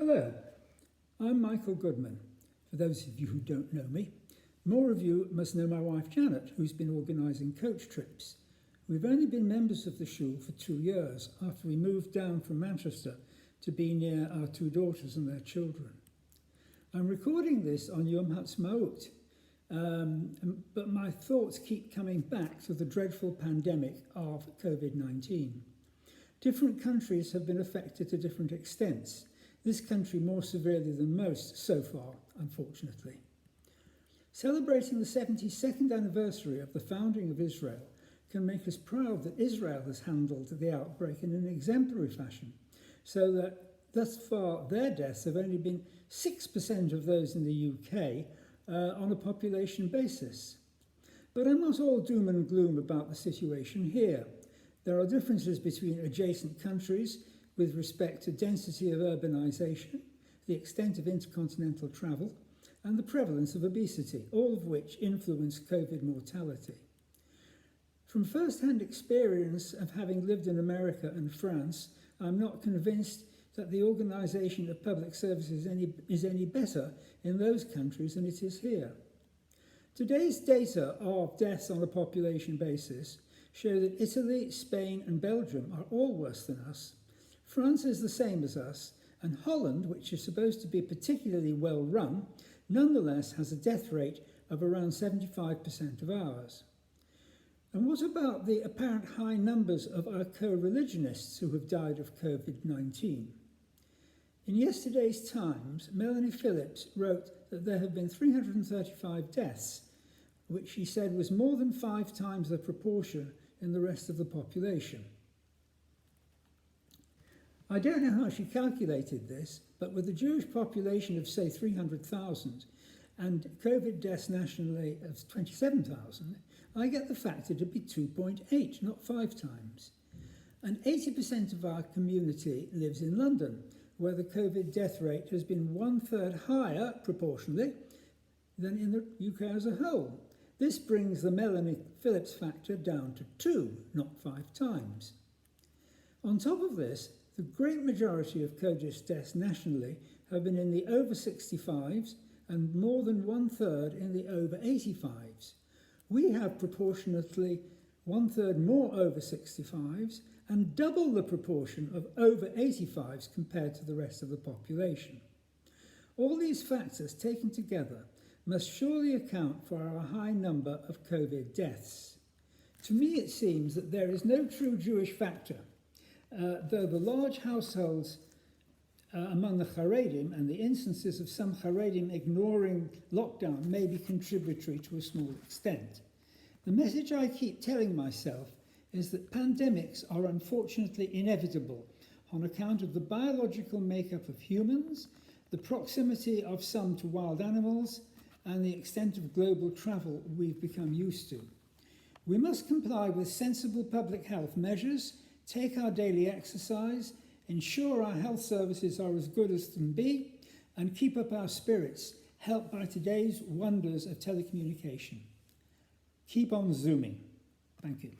Hello, I'm Michael Goodman. For those of you who don't know me, more of you must know my wife Janet, who's been organising coach trips. We've only been members of the Shul for 2 years after we moved down from Manchester to be near our 2 daughters and their children. I'm recording this on Yom Ha'atzmaut, but my thoughts keep coming back to the dreadful pandemic of COVID-19. Different countries have been affected to different extents. This country more severely than most so far, unfortunately. Celebrating the 72nd anniversary of the founding of Israel can make us proud that Israel has handled the outbreak in an exemplary fashion, so that thus far their deaths have only been 6% of those in the UK on a population basis. But I'm not all doom and gloom about the situation here. There are differences between adjacent countries with respect to density of urbanisation, the extent of intercontinental travel, and the prevalence of obesity, all of which influence COVID mortality. From first-hand experience of having lived in America and France, I'm not convinced that the organisation of public services is any better in those countries than it is here. Today's data of deaths on a population basis show that Italy, Spain and Belgium are all worse than us. France is the same as us, and Holland, which is supposed to be particularly well run, nonetheless has a death rate of around 75% of ours. And what about the apparent high numbers of our co-religionists who have died of COVID-19? In yesterday's Times, Melanie Phillips wrote that there have been 335 deaths, which she said was more than 5 times the proportion in the rest of the population. I don't know how she calculated this, but with a Jewish population of, say, 300,000 and COVID deaths nationally of 27,000, I get the factor to be 2.8, not 5 times. And 80% of our community lives in London, where the COVID death rate has been 1/3 higher, proportionally, than in the UK as a whole. This brings the Melanie Phillips factor down to 2, not 5 times. On top of this, the great majority of COVID deaths nationally have been in the over 65s and more than 1/3 in the over 85s. We have proportionately 1/3 more over 65s and double the proportion of over 85s compared to the rest of the population. All these factors taken together must surely account for our high number of COVID deaths. To me, it seems that there is no true Jewish factor, though the large households among the Haredim and the instances of some Haredim ignoring lockdown may be contributory to a small extent. The message I keep telling myself is that pandemics are unfortunately inevitable on account of the biological makeup of humans, the proximity of some to wild animals, and the extent of global travel we've become used to. We must comply with sensible public health measures, take our daily exercise, ensure our health services are as good as can be, and keep up our spirits, helped by today's wonders of telecommunication. Keep on Zooming. Thank you.